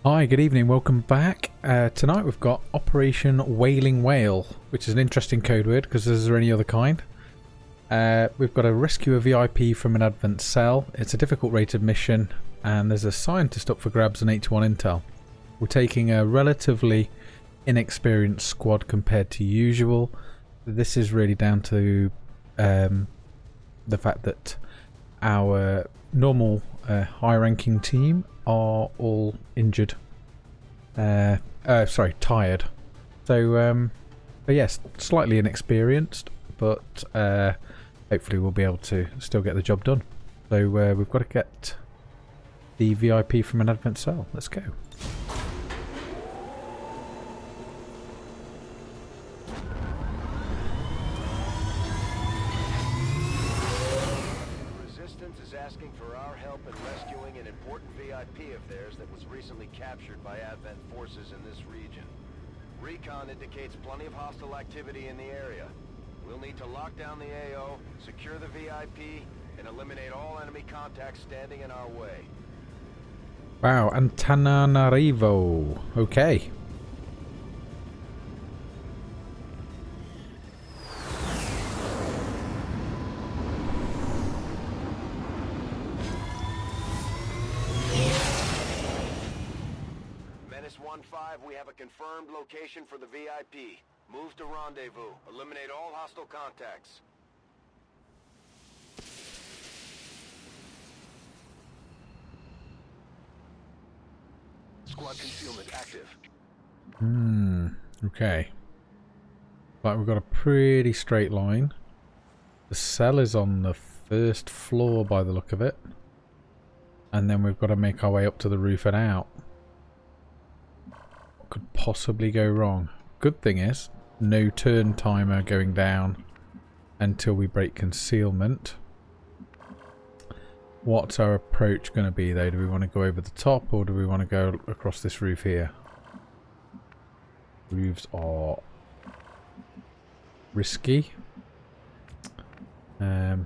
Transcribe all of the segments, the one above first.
Hi, good evening, welcome back. Tonight we've got Operation Wailing Wail, which is an interesting code word because is there any other kind? We've got to rescue a VIP from an advent cell. It's a difficult rated mission and there's a scientist up for grabs and 81 intel. We're taking a relatively inexperienced squad compared to usual. This is really down to the fact that our normal high-ranking team are all injured. Sorry, tired. So, but yes, slightly inexperienced, but hopefully we'll be able to still get the job done. So we've got to get the VIP from an advent cell. Let's go. Asking for our help in rescuing an important VIP of theirs that was recently captured by Advent forces in this region. Recon indicates plenty of hostile activity in the area. We'll need to lock down the AO, secure the VIP, and eliminate all enemy contacts standing in our way. Wow, Antananarivo. Okay. We have a confirmed location for the VIP. Move to rendezvous. Eliminate all hostile contacts. Squad concealment active. Okay. Right, we've got a pretty straight line. The cell is on the first floor by the look of it. And then we've got to make our way up to the roof and out. Could possibly go wrong. Good thing is, no turn timer going down until we break concealment. What's our approach going to be though? Do we want to go over the top or do we want to go across this roof here? Roofs are risky. So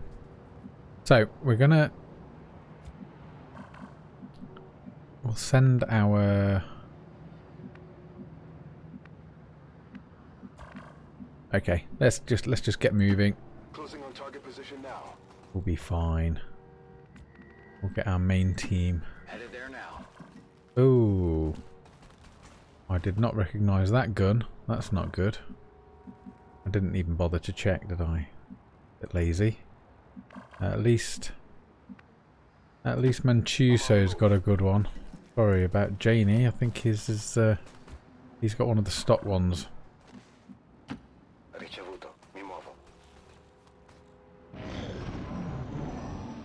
we're gonna we'll send our okay, let's just get moving. Closing on target position now. We'll be fine. We'll get our main team. Headed there now. Oh, I did not recognise that gun. That's not good. I didn't even bother to check, did I? Bit lazy. At least Manchuso's got a good one. Sorry about Janie. I think he's got one of the stock ones.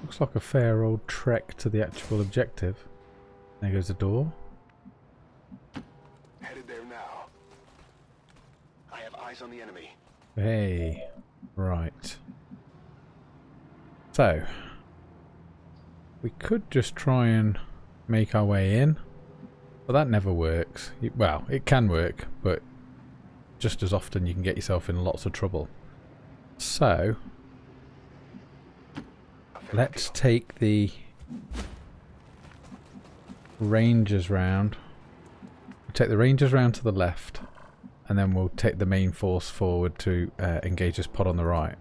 Looks like a fair old trek to the actual objective. There goes the door. Headed there now. I have eyes on the enemy. Hey, right. So, we could just try and make our way in, but that never works. Well, it can work, but just as often you can get yourself in lots of trouble. So, let's take the Rangers round. We'll take the Rangers round to the left, and then we'll take the main force forward to engage this pod on the right.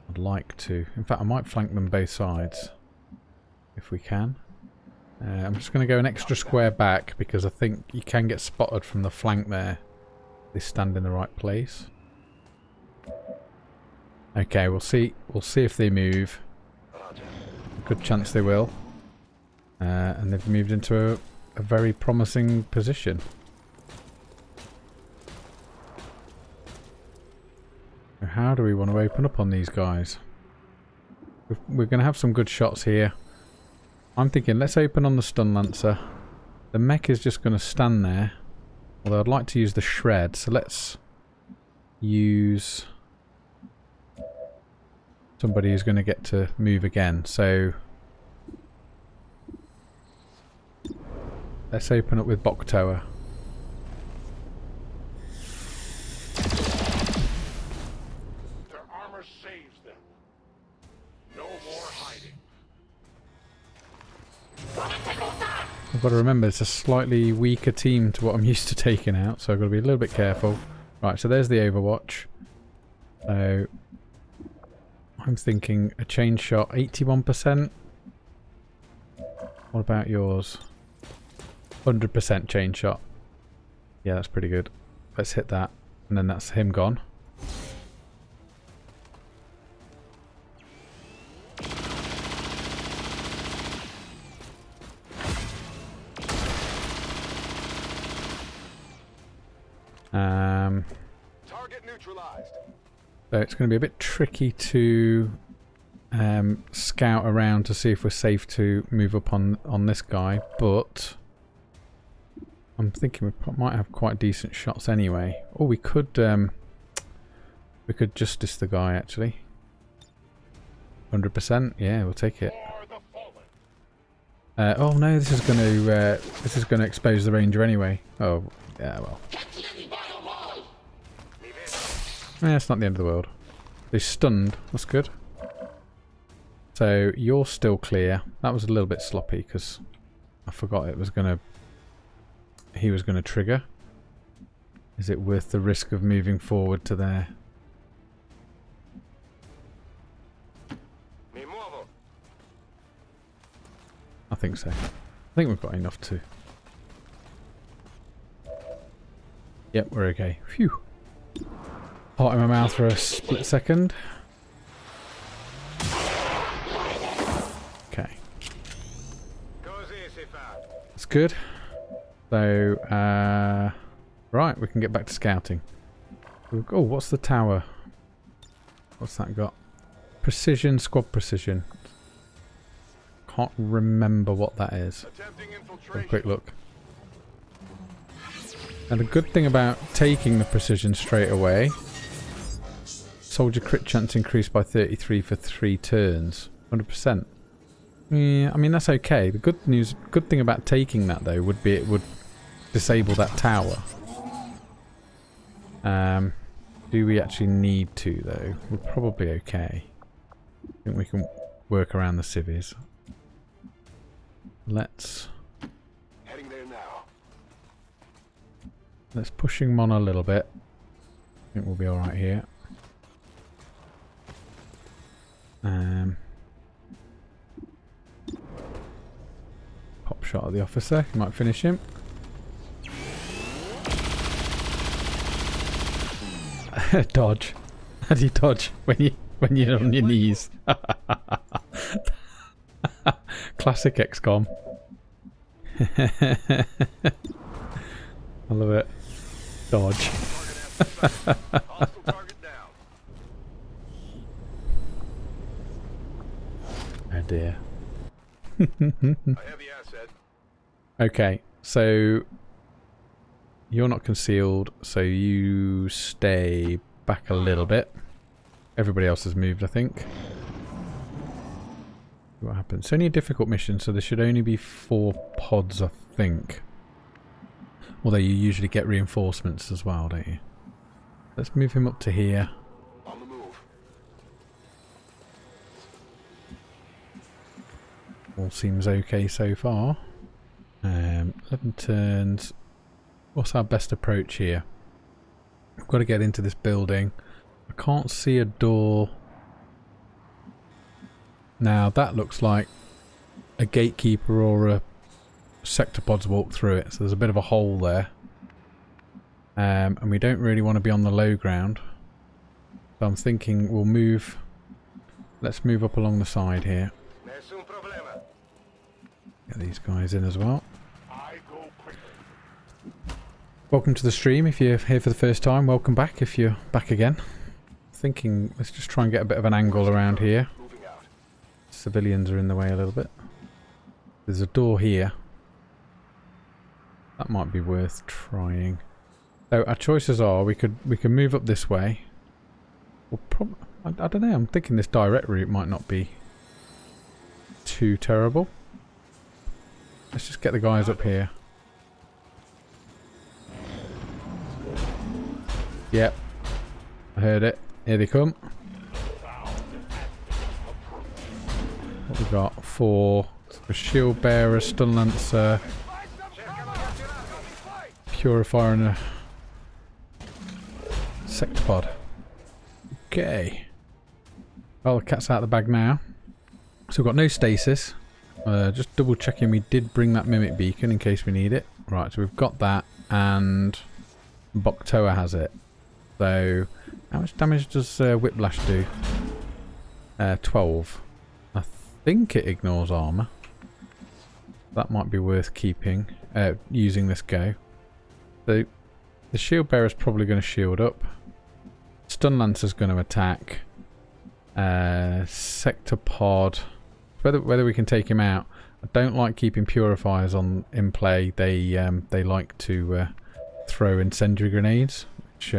I'd like to. In fact, I might flank them both sides if we can. I'm just going to go an extra square back because I think you can get spotted from the flank there. They stand in the right place. Okay, we'll see. We'll see if they move. Good chance they will. And they've moved into a very promising position. So how do we want to open up on these guys? We're going to have some good shots here. I'm thinking let's open on the stun lancer. The mech is just going to stand there. Although I'd like to use the shred, so let's use somebody who's going to get to move again. So let's open up with Boktoa. Their armor saves them. No more hiding. I've got to remember it's a slightly weaker team to what I'm used to taking out, so I've got to be a little bit careful. Right, so there's the Overwatch. So I'm thinking a chain shot, 81%. What about yours? 100% chain shot. Yeah, that's pretty good. Let's hit that. And then that's him gone. Target neutralized. So it's going to be a bit tricky to scout around to see if we're safe to move up on this guy, but I'm thinking we might have quite decent shots anyway. Or we could justice the guy actually. 100%, yeah, we'll take it. Oh no, this is going to expose the Ranger anyway. Oh yeah, well. Yeah, it's not the end of the world. They're stunned. That's good. So you're still clear. That was a little bit sloppy because I forgot it was gonna. He was gonna trigger. Is it worth the risk of moving forward to there? I think so. I think we've got enough to. Yep, we're okay. Phew. Heart in my mouth for a split second. Okay. That's good. So, right, we can get back to scouting. Oh, what's the tower? What's that got? Precision, squad precision. Can't remember what that is. Have a quick look. And the good thing about taking the precision straight away, soldier crit chance increased by 33 for 3 turns. 100%. Yeah, I mean that's okay. The good thing about taking that though would be it would disable that tower. Do we actually need to though? We're probably okay. I think we can work around the civvies. Let's Heading there now. Let's push him on a little bit. I think we'll be alright here. Pop shot at the officer. He might finish him. Dodge. How do you dodge when you're on your knees? Classic XCOM. I love it. Dodge. Oh dear. Okay, so you're not concealed, so you stay back a little bit. Everybody else has moved, I think. What happens? It's only a difficult mission, so there should only be 4 pods, I think. Although you usually get reinforcements as well, don't you? Let's move him up to here. On the move. All seems okay so far. 11 turns. What's our best approach here? We've got to get into this building. I can't see a door. Now that looks like a gatekeeper or a sector pod's walked through it, so there's a bit of a hole there. And we don't really want to be on the low ground. So I'm thinking we'll move. Let's move up along the side here. Get these guys in as well. Welcome to the stream if you're here for the first time. Welcome back if you're back again. Thinking let's just try and get a bit of an angle around here. Civilians are in the way a little bit. There's a door here. That might be worth trying. So our choices are we can move up this way. Or I don't know. I'm thinking this direct route might not be too terrible. Let's just get the guys up here. Yep. I heard it. Here they come. What we got? 4. A shield bearer, stun lancer, purifier and a sectopod. Okay. Well, the cat's out of the bag now. So we've got no stasis. Just double checking we did bring that mimic beacon in case we need it. Right, so we've got that, and Boktoa has it. So how much damage does Whiplash do? 12. I think it ignores armor. That might be worth keeping, using this go. So the shield bearer is probably going to shield up. Stun Lancer's going to attack. Sectopod. Whether we can take him out. I don't like keeping purifiers in play. They like to throw incendiary grenades, which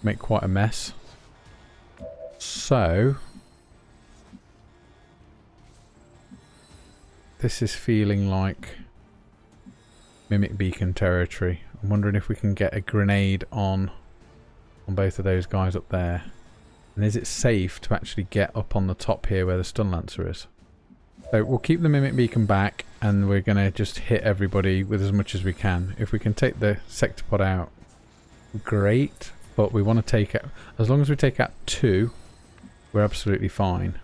make quite a mess. So this is feeling like mimic beacon territory. I'm wondering if we can get a grenade on both of those guys up there. And is it safe to actually get up on the top here where the stun lancer is? So we'll keep the mimic beacon back, and we're going to just hit everybody with as much as we can. If we can take the sectopod out, great. But we want to take it, as long as we take out 2, we're absolutely fine.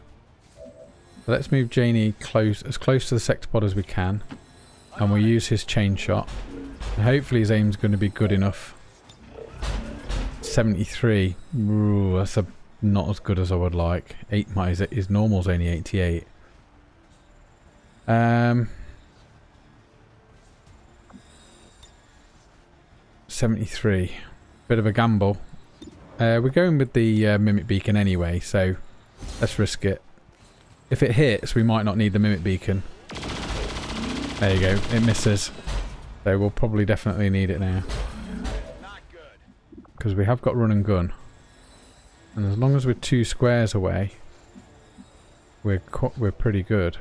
So let's move Janie as close to the sectopod as we can, and we'll use his chain shot. And hopefully his aim's going to be good enough. 73. Ooh, that's not as good as I would like. His normal's only 88. 73. Bit of a gamble. We're going with the mimic beacon anyway, so let's risk it. If it hits, we might not need the mimic beacon. There you go. It misses. So we'll probably definitely need it now. Because we have got run and gun. And as long as we're 2 squares away, we're pretty good.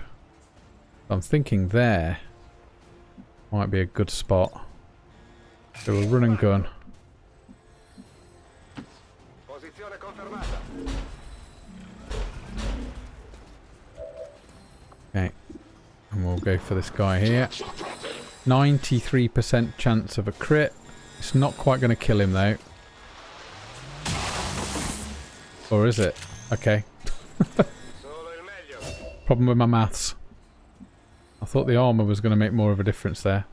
I'm thinking there might be a good spot. So we'll run and gun. Okay. And we'll go for this guy here. 93% chance of a crit. It's not quite going to kill him though. Or is it? Okay. Problem with my maths. I thought the armor was going to make more of a difference there.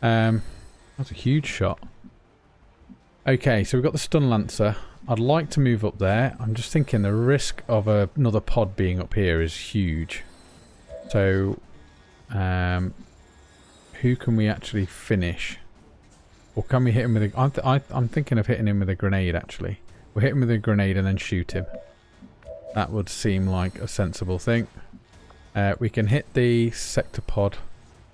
That's a huge shot. Okay, so we've got the stun lancer. I'd like to move up there. I'm just thinking the risk of another pod being up here is huge. So, who can we actually finish? Or can we hit him with a... I'm thinking of hitting him with a grenade, actually. We'll hit him with a grenade and then shoot him. That would seem like a sensible thing. We can hit the sectopod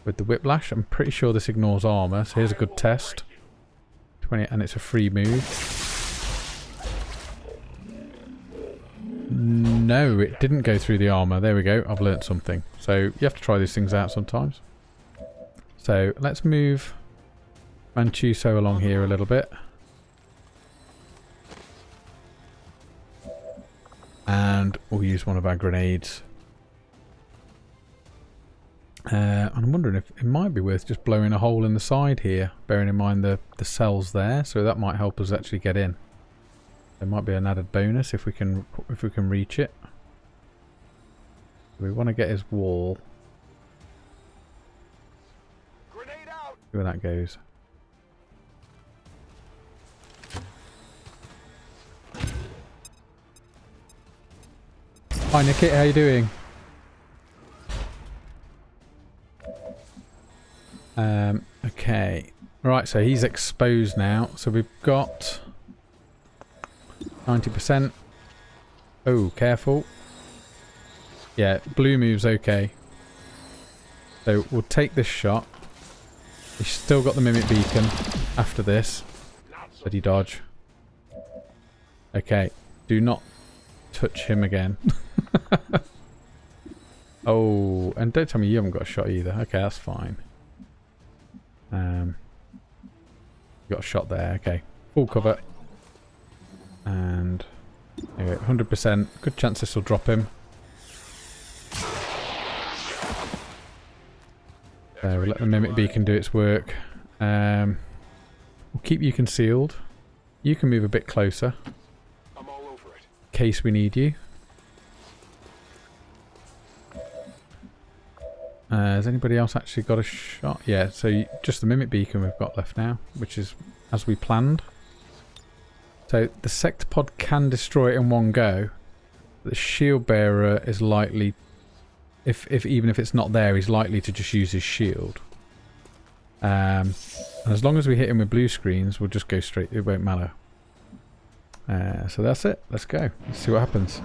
with the whiplash. I'm pretty sure this ignores armor, so here's a good test. 20, and it's a free move. No, it didn't go through the armor. There we go. I've learnt something. So you have to try these things out sometimes. So let's move Manchuso along here a little bit. And we'll use one of our grenades. I'm wondering if it might be worth just blowing a hole in the side here, bearing in mind the cells there, so that might help us actually get in. There might be an added bonus if we can reach it. We want to get his wall. See where that goes. Hi Nicky, how you doing? Okay. Right, so he's exposed now. So we've got 90%. Oh, careful. Yeah, blue move's okay. So we'll take this shot. He's still got the mimic beacon after this. Did he dodge? Okay. Do not touch him again. Oh, and don't tell me you haven't got a shot either. Okay, that's fine. Got a shot there. Okay, full cover. And anyway, 100%. Good chance this will drop him. We'll let the mimic beacon do its work. We'll keep you concealed. You can move a bit closer. I'm all over it. In case we need you. Has anybody else actually got a shot? Yeah, so just the Mimic Beacon we've got left now, which is as we planned. So the Sectopod can destroy it in one go. The Shield Bearer is likely, even if it's not there, he's likely to just use his shield. And as long as we hit him with blue screens, we'll just go straight, it won't matter. So that's it, let's go. Let's see what happens.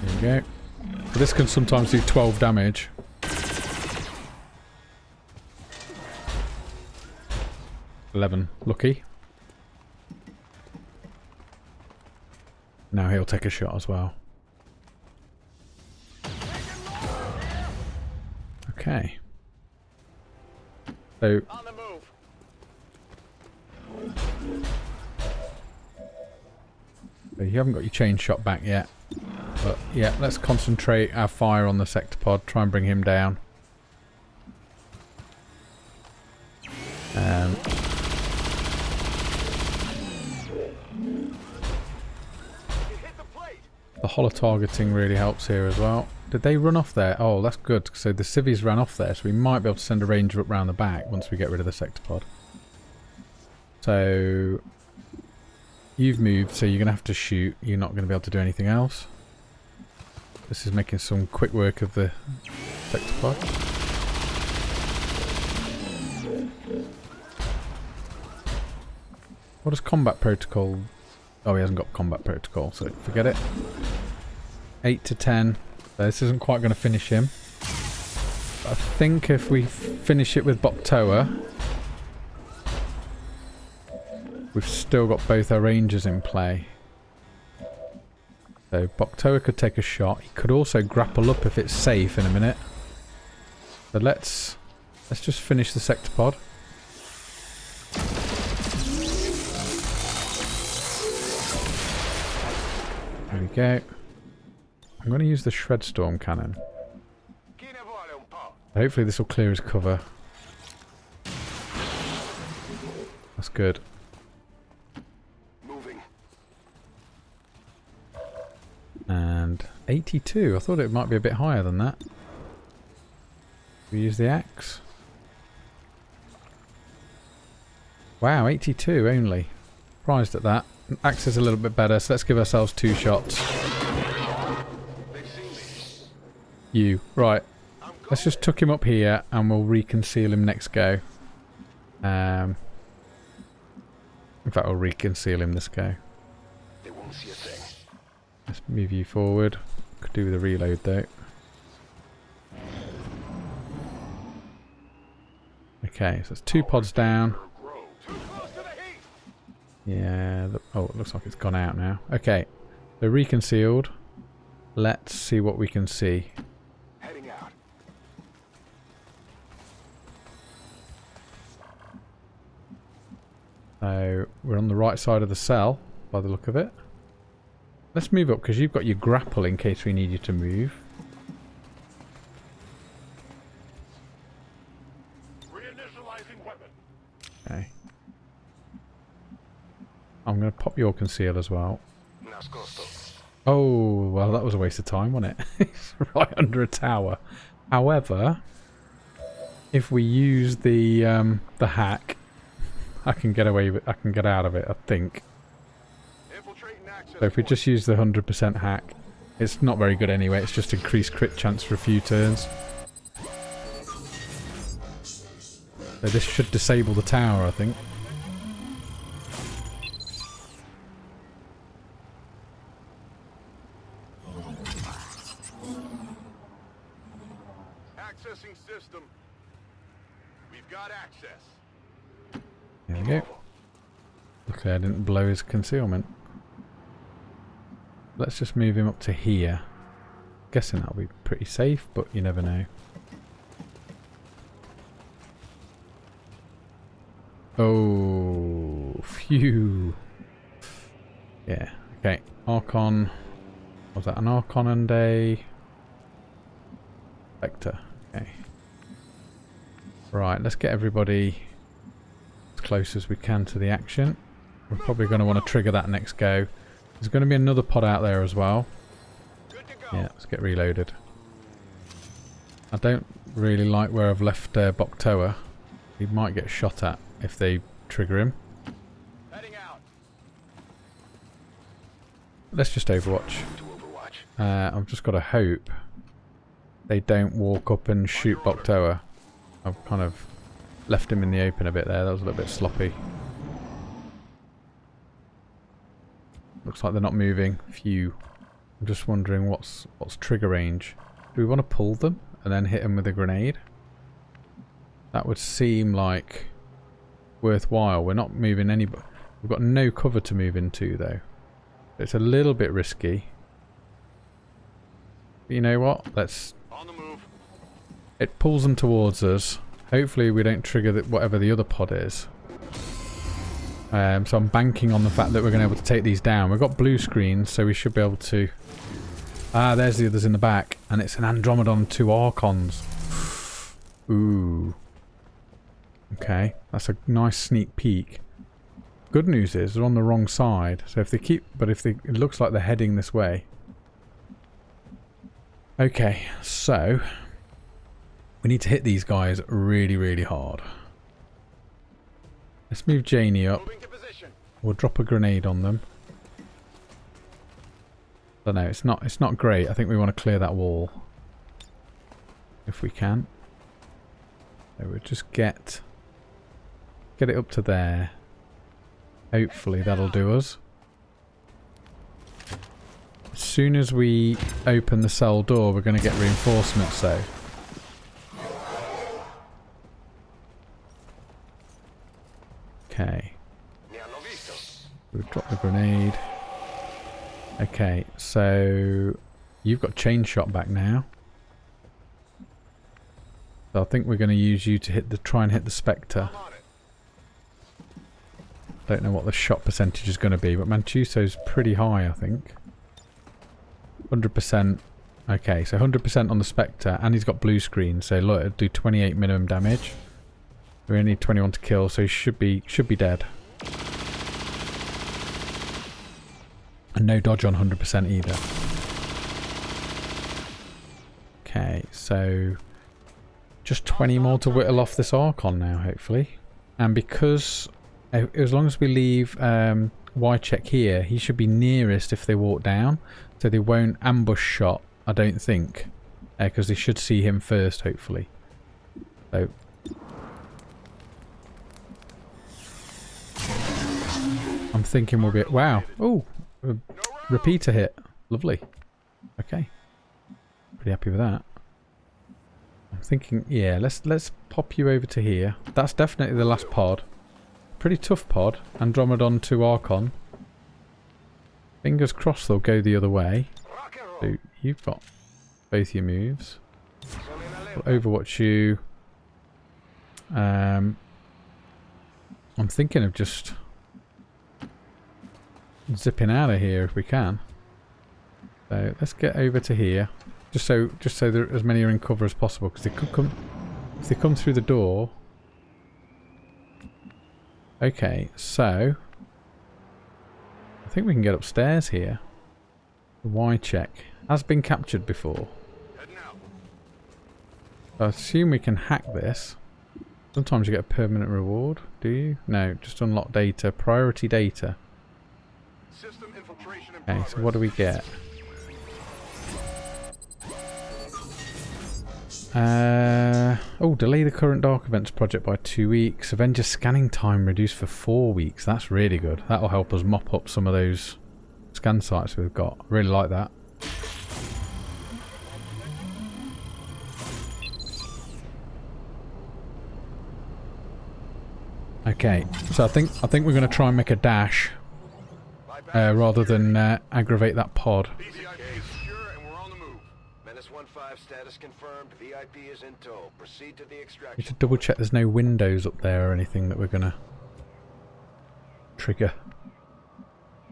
There we go. So this can sometimes do 12 damage. Lucky. Now he'll take a shot as well. Okay. So On the move. you haven't got your chain shot back yet. But yeah, let's concentrate our fire on the Sectopod, try and bring him down. The holo targeting really helps here as well. Did they run off there? Oh, that's good. So the civvies ran off there, so we might be able to send a ranger up round the back once we get rid of the Sectopod. So you've moved, so you're going to have to shoot. You're not going to be able to do anything else. This is making some quick work of the Sectopod. What does combat protocol? Oh, he hasn't got combat protocol, so forget it. 8 to 10. So this isn't quite going to finish him. But I think if we finish it with Boktoa, we've still got both our rangers in play. So Boktoa could take a shot. He could also grapple up if it's safe in a minute. So let's just finish the Sectopod. There we go. I'm going to use the Shred Storm Cannon. Hopefully this will clear his cover. That's good. Moving. And 82. I thought it might be a bit higher than that. We use the axe. Wow, 82 only. Surprised at that. Axe is a little bit better, so let's give ourselves 2 shots. You. Right. Let's just tuck him up here and we'll reconceal him next go. In fact, we'll reconceal him this go. They won't see a thing. Let's move you forward. Could do with a reload though. Okay, so it's 2 pods down. Yeah, oh, it looks like it's gone out now. Okay, so reconcealed. Let's see what we can see. Heading out. So we're on the right side of the cell by the look of it. Let's move up because you've got your grapple in case we need you to move. Reinitializing weapon. Okay. I'm going to pop your conceal as well. Oh, well that was a waste of time, wasn't it? It's right under a tower. However, if we use the hack, I can get away with, I can get out of it, I think. So if we just use the 100% hack, it's not very good anyway, it's just increased crit chance for a few turns. So this should disable the tower, I think. Accessing system. We've got access. There we go. Luckily I didn't blow his concealment. Let's just move him up to here. Guessing that'll be pretty safe, but you never know. Oh, phew. Yeah, okay. Archon. Was that an Archon and a Vector? Okay. Right, let's get everybody as close as we can to the action. We're probably going to want to trigger that next go. There's going to be another pod out there as well. Yeah, let's get reloaded. I don't really like where I've left Boktoa. He might get shot at if they trigger him. Let's just Overwatch. I've just got to hope they don't walk up and shoot Boktoa. I've kind of left him in the open a bit there. That was a little bit sloppy. Looks like they're not moving. Phew. I'm just wondering what's trigger range. Do we want to pull them and then hit them with a grenade? That would seem like worthwhile. We're not moving any. We've got no cover to move into though. It's a little bit risky. But you know what? Let's. On the move. It pulls them towards us. Hopefully we don't trigger whatever the other pod is. So I'm banking on the fact that we're going to be able to take these down. We've got blue screens, so we should be able to... Ah, there's the others in the back. And it's an Andromedon and 2 Archons. Ooh. Okay, that's a nice sneak peek. Good news is they're on the wrong side. So if they keep... But if they... It looks like they're heading this way. Okay, so... We need to hit these guys really, really hard. Let's move Janie up. We'll drop a grenade on them. I don't know, it's not great. I think we want to clear that wall. If we can. So we'll just get it up to there. Hopefully that'll do us. As soon as we open the cell door, we're going to get reinforcements, so. Okay. We've dropped the grenade. Okay, so you've got chain shot back now. So I think we're going to use you to try and hit the Spectre. Don't know what the shot percentage is going to be, but Manchuso's pretty high, I think. 100%. Okay, so 100% on the Spectre, and he's got blue screen, so look, it'll do 28 minimum damage. We only need 21 to kill, so he should be dead. And no dodge on 100% either. Okay, so just 20 more to whittle off this Archon now, hopefully. And because, as long as we leave Y-check here, he should be nearest if they walk down. So they won't ambush shot, I don't think. Because they should see him first, hopefully. So... I'm thinking we'll be... Wow. Oh, repeater hit. Lovely. Okay. Pretty happy with that. I'm thinking, yeah, let's pop you over to here. That's definitely the last pod. Pretty tough pod. Andromedon to Archon. Fingers crossed they'll go the other way. So you've got both your moves. We'll Overwatch you. I'm thinking of just... zipping out of here if we can. So let's get over to here, just so that as many are in cover as possible, because they could come if they come through the door. Okay, so I think we can get upstairs here. The Y-check has been captured before. I assume we can hack this. Sometimes you get a permanent reward. Do you? No, just unlock data. Priority data. Okay, so what do we get? Oh, delay the current Dark Events project by 2 weeks. Avenger scanning time reduced for 4 weeks. That's really good. That'll help us mop up some of those scan sites we've got. I really like that. Okay, so I think we're going to try and make a dash rather than aggravate that pod. Status confirmed. VIP is in tow. Proceed to the extraction. We should double check there's no windows up there or anything that we're gonna trigger.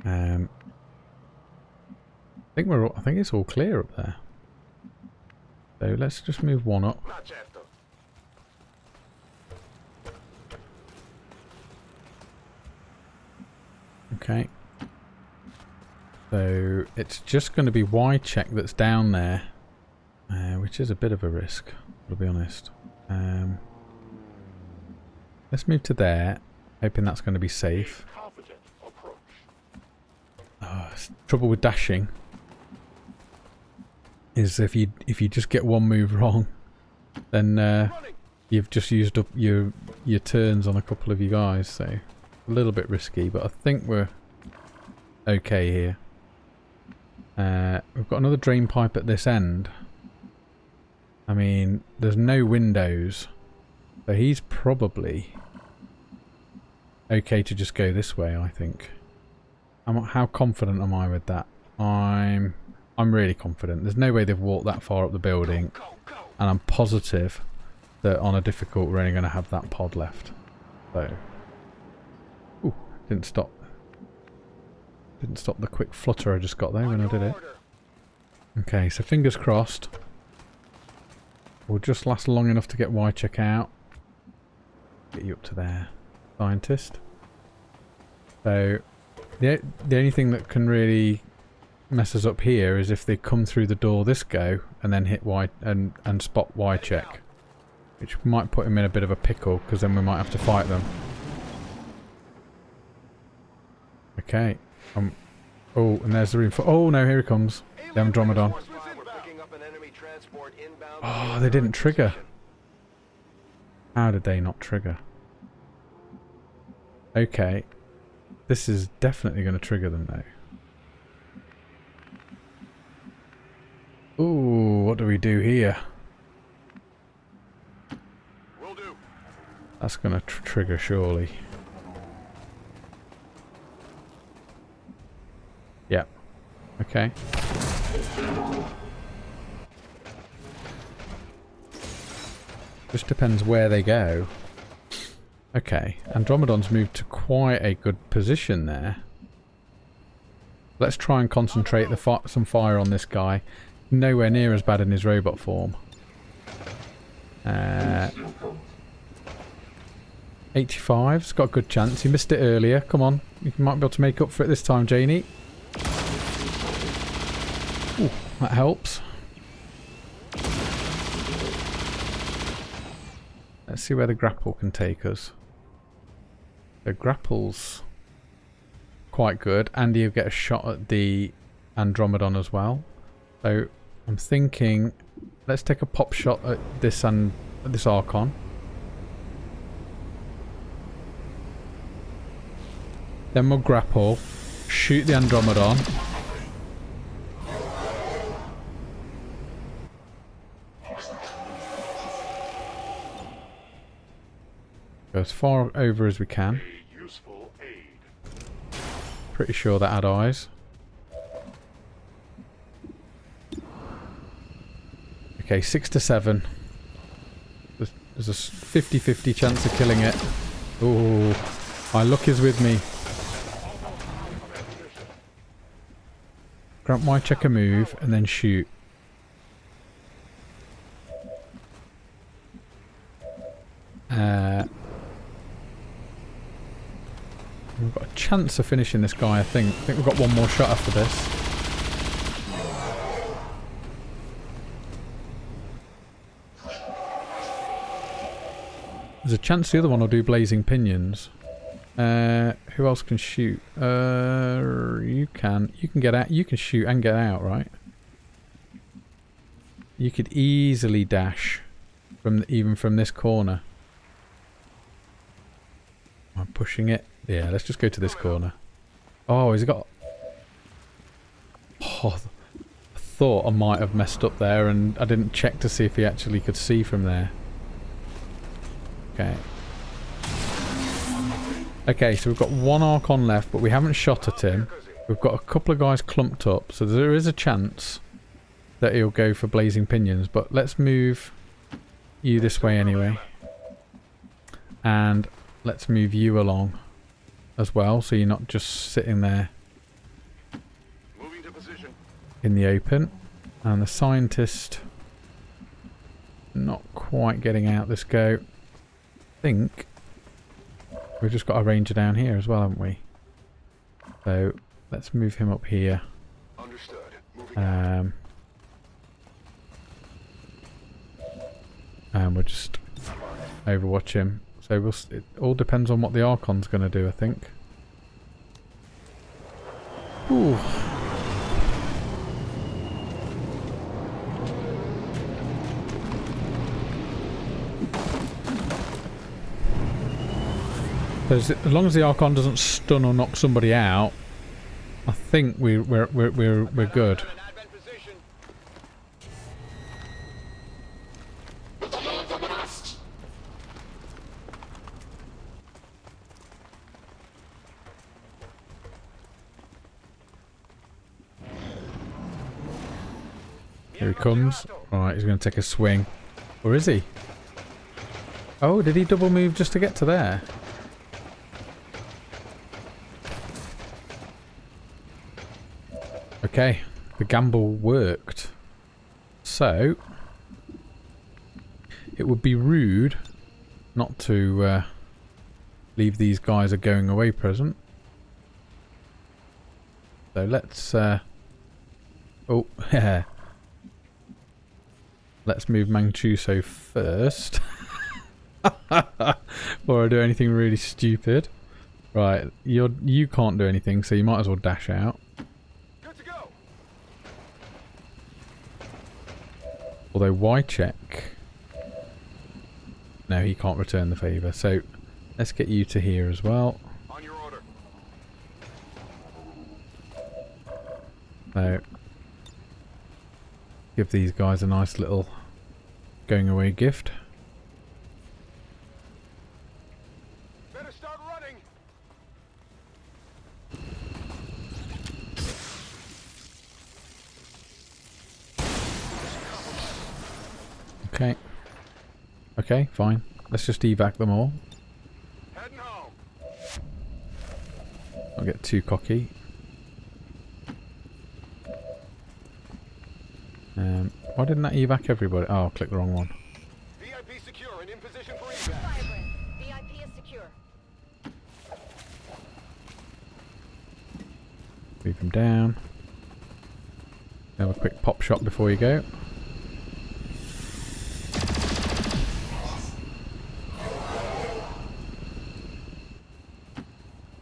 I I think it's all clear up there. So let's just move one up. Okay. So it's just going to be Y check that's down there, which is a bit of a risk, to be honest. Let's move to there, hoping that's going to be safe. Oh, trouble with dashing is if you just get one move wrong, then you've just used up your turns on a couple of you guys. So a little bit risky, but I think we're okay here. We've got another drain pipe at this end. I mean, there's no windows, so he's probably okay to just go this way, I think. How confident am I with that? I'm really confident. There's no way they've walked that far up the building, and I'm positive that on a difficult we're only going to have that pod left. So, ooh, didn't stop the quick flutter I just got there when I did it. Okay, so fingers crossed. We'll just last long enough to get Y check out. Get you up to there, scientist. So the only thing that can really mess us up here is if they come through the door this go and then hit Y and spot Y check, which might put him in a bit of a pickle because then we might have to fight them. Okay. Oh, and there's the reinforcement. Oh no, here he comes. The Andromedon. Oh, they didn't trigger. How did they not trigger? Okay. This is definitely going to trigger them though. Ooh, what do we do here? That's going to trigger surely. Yeah. Okay. Just depends where they go. Okay. Andromedon's moved to quite a good position there. Let's try and concentrate some fire on this guy. Nowhere near as bad in his robot form. 85's got a good chance. He missed it earlier. Come on. You might be able to make up for it this time, Janie. Ooh, that helps. Let's see where the grapple can take us. The grapple's quite good, and you'll get a shot at the Andromedon as well. So I'm thinking, let's take a pop shot at this Archon. Then we'll grapple, shoot the Andromedon. Go as far over as we can. Pretty sure that had eyes. Okay, 6 to 7. There's a 50-50 chance of killing it. Ooh, my luck is with me. Grant my check a move and then shoot. We've got a chance of finishing this guy, I think. I think we've got one more shot after this. There's a chance the other one will do blazing pinions. Who else can shoot? You can get out. You can shoot and get out, right? You could easily dash even from this corner. I'm pushing it. Yeah, let's just go to this corner. Oh, he's got... Oh, I thought I might have messed up there and I didn't check to see if he actually could see from there. Okay. Okay, so we've got one Archon left, but we haven't shot at him. We've got a couple of guys clumped up, so there is a chance that he'll go for blazing pinions, but let's move you this way anyway. And let's move you along as well, so you're not just sitting there. Moving to position. in the open. And the scientist not quite getting out this go. I think we've just got a ranger down here as well, haven't we? So let's move him up here. Understood. Moving and we'll just overwatch him. So it all depends on what the Archon's going to do, I think. Ooh. As long as the Archon doesn't stun or knock somebody out, I think we're good. Here he comes. Alright, he's going to take a swing. Or is he? Oh, did he double move just to get to there? Okay, the gamble worked. So, it would be rude not to leave these guys a going away present. So let's oh, yeah. Let's move Manchuso first. Before I do anything really stupid. Right, you can't do anything, so you might as well dash out. Good to go. Although why check? No, he can't return the favour. So let's get you to here as well. On your order. So give these guys a nice little going away gift. Better start running. Okay. Okay, fine. Let's just evac them all. Heading home. I'll get too cocky. Why didn't that evac everybody? Oh, I'll click the wrong one. VIP secure and in position for evac. Vibrant. VIP is secure. Move him down. Have a quick pop shot before you go.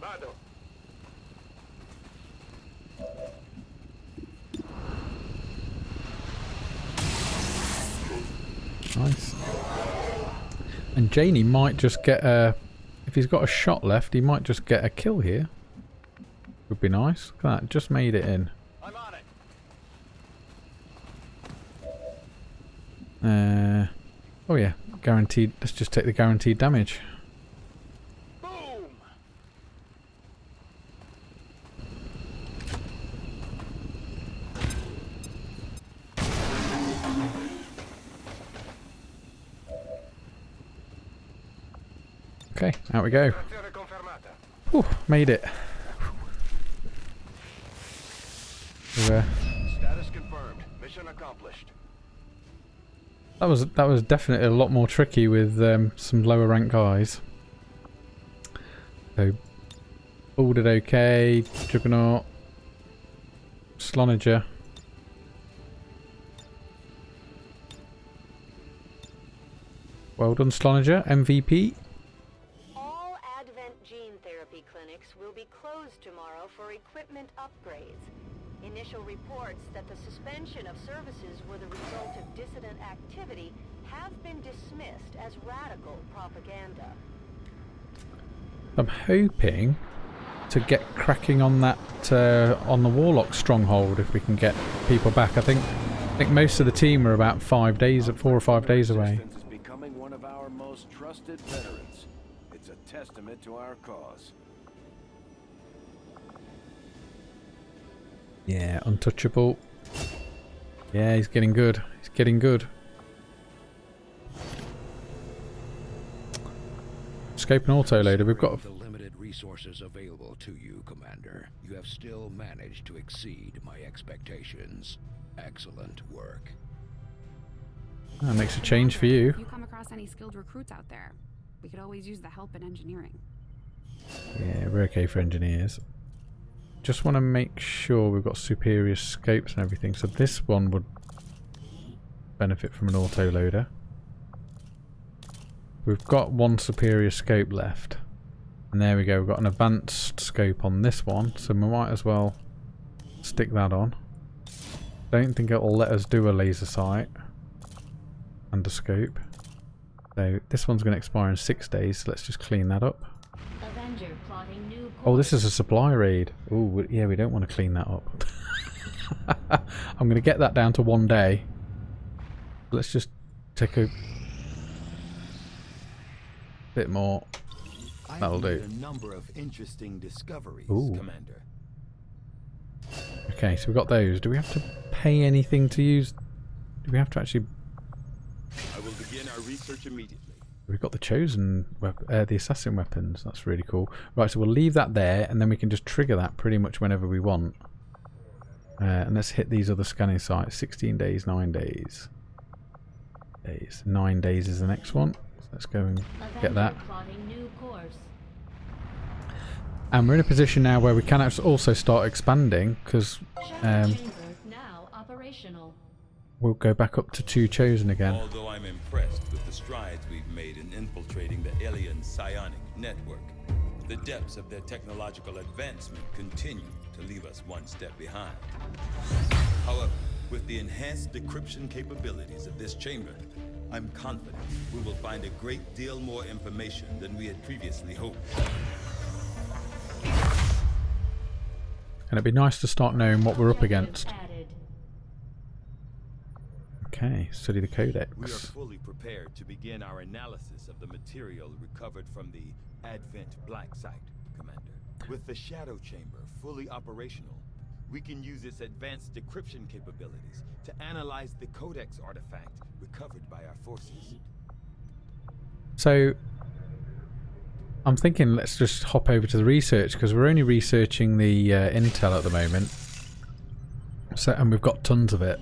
Vado. Nice. And Janey might just get a... If he's got a shot left, he might just get a kill here. Would be nice. Look at that, just made it in. I'm on it. Oh yeah, guaranteed. Let's just take the guaranteed damage. Boom. Okay, out we go. Operazione confermata. Whew, made it. Status confirmed. Mission accomplished. That was definitely a lot more tricky with some lower rank guys. So, all did okay. Juggernaut, Slonager. Well done, Slonager. MVP. All Advent gene therapy clinics will be closed tomorrow for equipment upgrades. Initial reports that the suspension of services were the result of dissident activity have been dismissed as radical propaganda. I'm hoping to get cracking on that on the Warlock Stronghold if we can get people back. I think most of the team are about 4 or 5 days away. Is becoming one of our most trusted veterans. It's a testament to our cause. Yeah, untouchable. Yeah, he's getting good. He's getting good. Escape and autoloader. We've got resources available to you, Commander, you have still managed to exceed my expectations. Excellent work. That makes a change for you. If you come across any skilled recruits out there, we could always use the help in engineering. Yeah, we're okay for engineers. Just want to make sure we've got superior scopes and everything. So this one would benefit from an auto-loader. We've got one superior scope left. And there we go, we've got an advanced scope on this one. So we might as well stick that on. Don't think it'll let us do a laser sight and a scope. So this one's going to expire in 6 days. So let's just clean that up. Avenger plotting new Oh, this is a supply raid. Oh, yeah, we don't want to clean that up. I'm going to get that down to 1 day. Let's just take a bit more. That'll do. A number of interesting discoveries, Ooh. Commander. Okay, so we've got those. Do we have to pay anything to use? Do we have to actually? I will begin our research immediately. We've got the chosen, the assassin weapons. That's really cool. Right, so we'll leave that there, and then we can just trigger that pretty much whenever we want. And let's hit these other scanning sites. 16 days, 9 days. 9 days is the next one. So let's go and get that. And we're in a position now where we can actually also start expanding, because we'll go back up to 2 chosen again. Although I'm impressed with the strides we've made in infiltrating the alien psionic network, the depths of their technological advancement continue to leave us one step behind. However, with the enhanced decryption capabilities of this chamber, I'm confident we will find a great deal more information than we had previously hoped. And it'd be nice to start knowing what we're up against. Okay, study the codex. We are fully prepared to begin our analysis of the material recovered from the Advent Black Site, Commander. With the Shadow Chamber fully operational, we can use its advanced decryption capabilities to analyze the Codex artifact recovered by our forces. So, I'm thinking let's just hop over to the research, because we're only researching the intel at the moment. So, and we've got tons of it.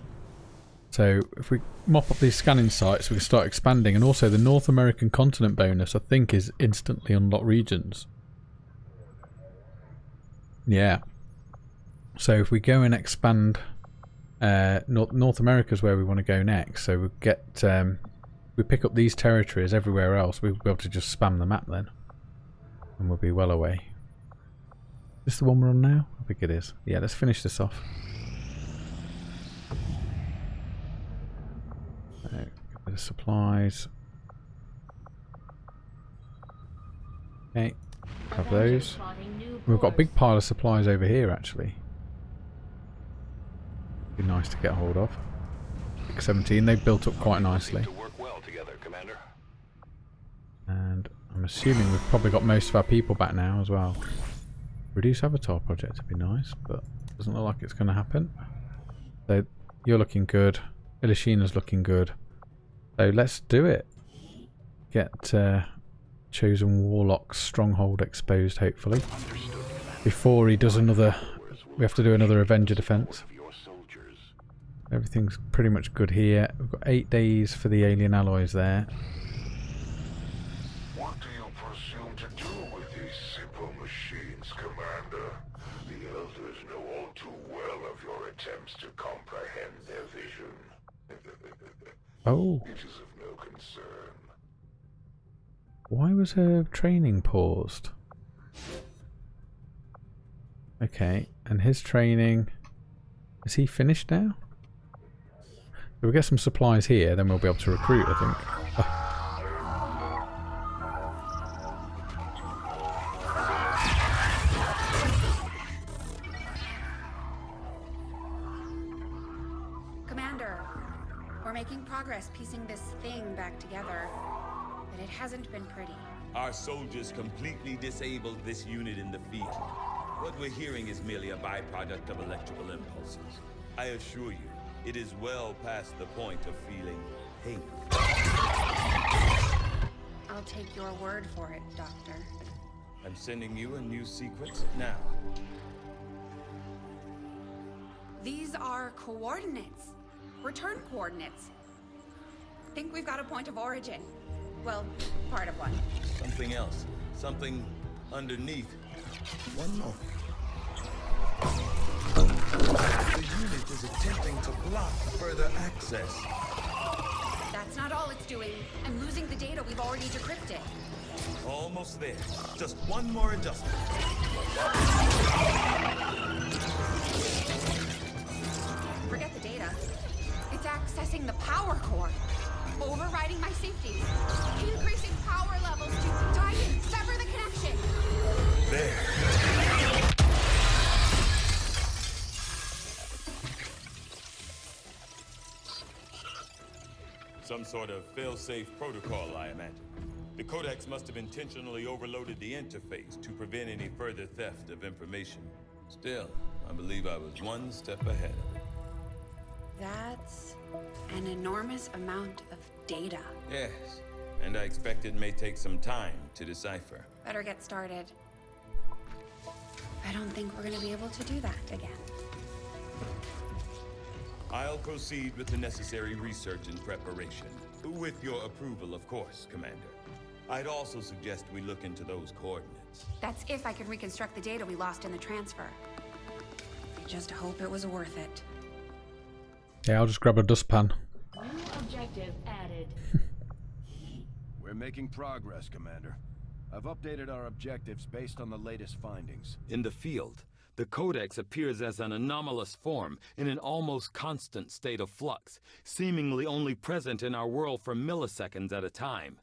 So if we mop up these scanning sites, we can start expanding. And also the North American continent bonus, I think, is instantly unlock regions. Yeah. So if we go and expand, North America is where we want to go next. So we get, we pick up these territories everywhere else. We'll be able to just spam the map then, and we'll be well away. Is this the one we're on now? I think it is. Yeah, let's finish this off. A bit of supplies. Okay, have those. We've got a big pile of supplies over here actually. Be nice to get hold of. 17, they've built up quite nicely. And I'm assuming we've probably got most of our people back now as well. Reduce avatar project would be nice, but doesn't look like it's going to happen. So you're looking good. Ilishina's looking good. So let's do it. Get Chosen Warlock's Stronghold exposed, hopefully. Before he does another... We have to do another Avenger defense. Everything's pretty much good here. We've got 8 days for the alien alloys there. What do you presume to do with these simple machines, Commander? The Elders know all too well of your attempts to comprehend their vision. Oh. It is of no concern. Why was her training paused? Okay, and his training... Is he finished now? So we'll get some supplies here, then we'll be able to recruit, I think. Oh. Making progress piecing this thing back together, but it hasn't been pretty. Our soldiers completely disabled this unit in the field. What we're hearing is merely a byproduct of electrical impulses. I assure you, it is well past the point of feeling pain. I'll take your word for it, Doctor. I'm sending you a new sequence now. These are coordinates. Return coordinates. Think we've got a point of origin. Well, part of one. Something else. Something underneath. One more. The unit is attempting to block further access. That's not all it's doing. I'm losing the data we've already decrypted. Almost there. Just one more adjustment. Forget the data. It's accessing the power core. Overriding my safety. Increasing power levels to tie in, sever the connection. There. Some sort of fail-safe protocol, I imagine. The Codex must have intentionally overloaded the interface to prevent any further theft of information. Still, I believe I was one step ahead of it. That's an enormous amount of data. Yes, and I expect it may take some time to decipher. Better get started. I don't think we're gonna be able to do that again. I'll proceed with the necessary research and preparation. With your approval, of course, Commander. I'd also suggest we look into those coordinates. That's if I can reconstruct the data we lost in the transfer. I just hope it was worth it. Yeah, I'll just grab a dustpan. New objective added. We're making progress, Commander. I've updated our objectives based on the latest findings. In the field, the Codex appears as an anomalous form in an almost constant state of flux, seemingly only present in our world for milliseconds at a time.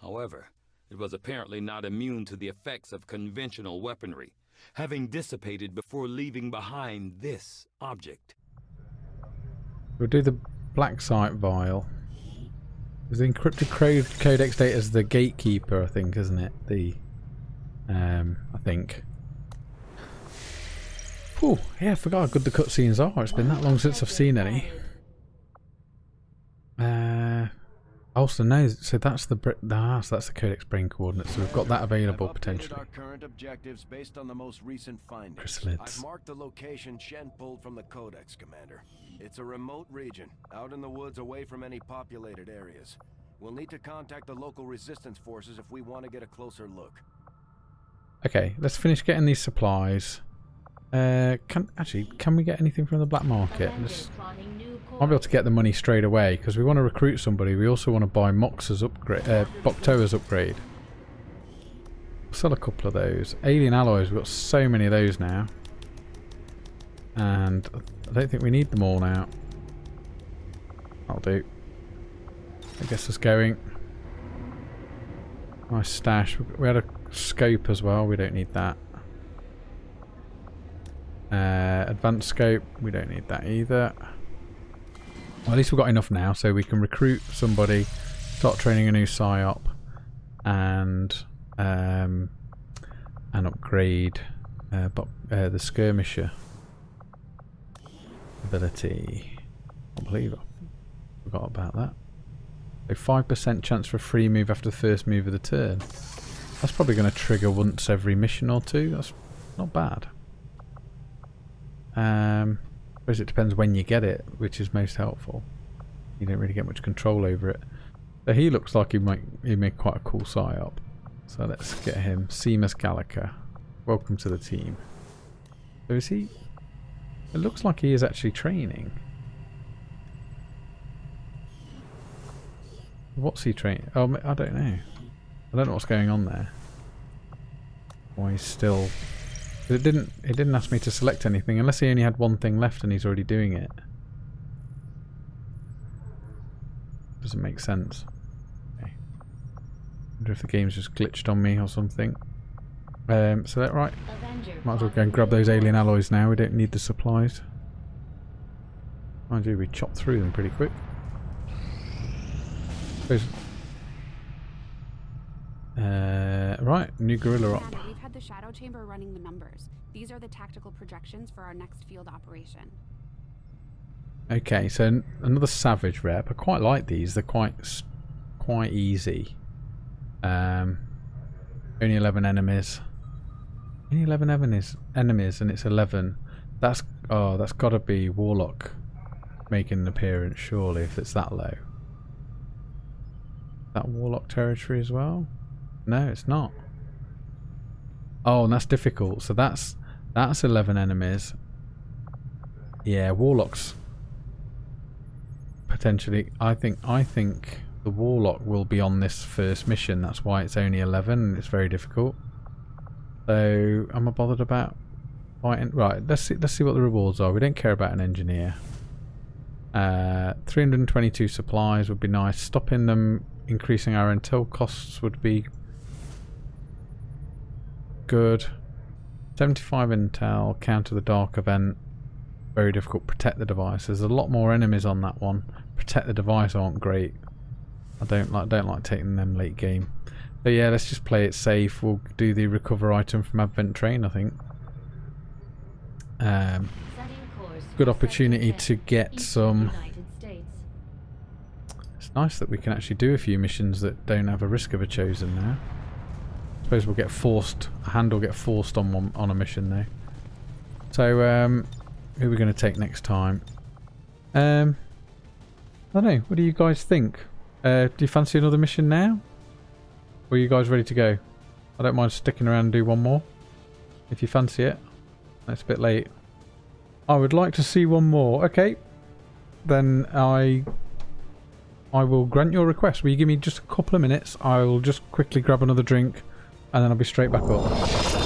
However, it was apparently not immune to the effects of conventional weaponry, having dissipated before leaving behind this object. We'll do the black site vial. There's the encrypted codex data as the gatekeeper, I think, isn't it? I think. Oh, yeah, I forgot how good the cutscenes are. It's been that long since I've seen any. Also, no, so that's the so that's the Codex Brain coordinates. So we've got that available potentially. Our current objectives based on the most recent findings. Chrysalids. I've marked the location Shen pulled from the Codex, Commander. It's a remote region, out in the woods away from any populated areas. We'll need to contact the local resistance forces if we want to get a closer look. Okay, let's finish getting these supplies. Can we get anything from the black market? I'll be able to get the money straight away because we want to recruit somebody. We also want to buy Mox's upgrade, Boktoa's upgrade. We'll sell a couple of those. Alien alloys, we've got so many of those now. And I don't think we need them all now. That'll do. I guess it's going. Nice stash. We had a scope as well. We don't need that. Advanced scope. We don't need that either. Well, at least we've got enough now, so we can recruit somebody, start training a new PSYOP, and upgrade the skirmisher ability. I can't believe I forgot about that. So 5% chance for a free move after the first move of the turn. That's probably going to trigger once every mission or two. That's not bad. I suppose it depends when you get it, which is most helpful. You don't really get much control over it. So he looks like he make quite a cool PSYOP. So let's get him. Seamus Gallagher. Welcome to the team. So is he... It looks like he is actually training. What's he training? Oh, I don't know. I don't know what's going on there. Why he's still... It didn't ask me to select anything unless he only had one thing left and he's already doing it. Doesn't make sense. Okay. Wonder if the game's just glitched on me or something. So that right. Avenger Might as well go and grab those alien alloys now. We don't need the supplies. Mind you, we chopped through them pretty quick. Right, new gorilla op. We've had the shadow chamber running the numbers. These are the tactical projections for our next field operation. Okay, so another savage rep. I quite like these. They're quite easy. Only 11 enemies. Only 11 enemies and it's 11. That's got to be Warlock making an appearance, surely, if it's that low. That Warlock territory as well? No, it's not. Oh, and that's difficult. So that's 11 enemies. Yeah, Warlocks potentially. I think the Warlock will be on this first mission. That's why it's only 11 and it's very difficult. So am I bothered about fighting? Right, let's see what the rewards are. We don't care about an engineer. 322 supplies would be nice. Stopping them increasing our intel costs would be good. 75 intel, counter the dark event. Very difficult. Protect the device. There's a lot more enemies on that one. Protect the device aren't great. I don't like taking them late game. But yeah, let's just play it safe. We'll do the recover item from Advent Train, I think. Good opportunity to get some. It's nice that we can actually do a few missions that don't have a risk of a chosen now. I suppose we'll get forced. A hand will get forced on a mission though. So who are we going to take next time? I don't know. What do you guys think? Do you fancy another mission now? Or are you guys ready to go? I don't mind sticking around and do one more. If you fancy it. It's a bit late. I would like to see one more. Okay. Then I will grant your request. Will you give me just a couple of minutes? I will just quickly grab another drink and then I'll be straight back up.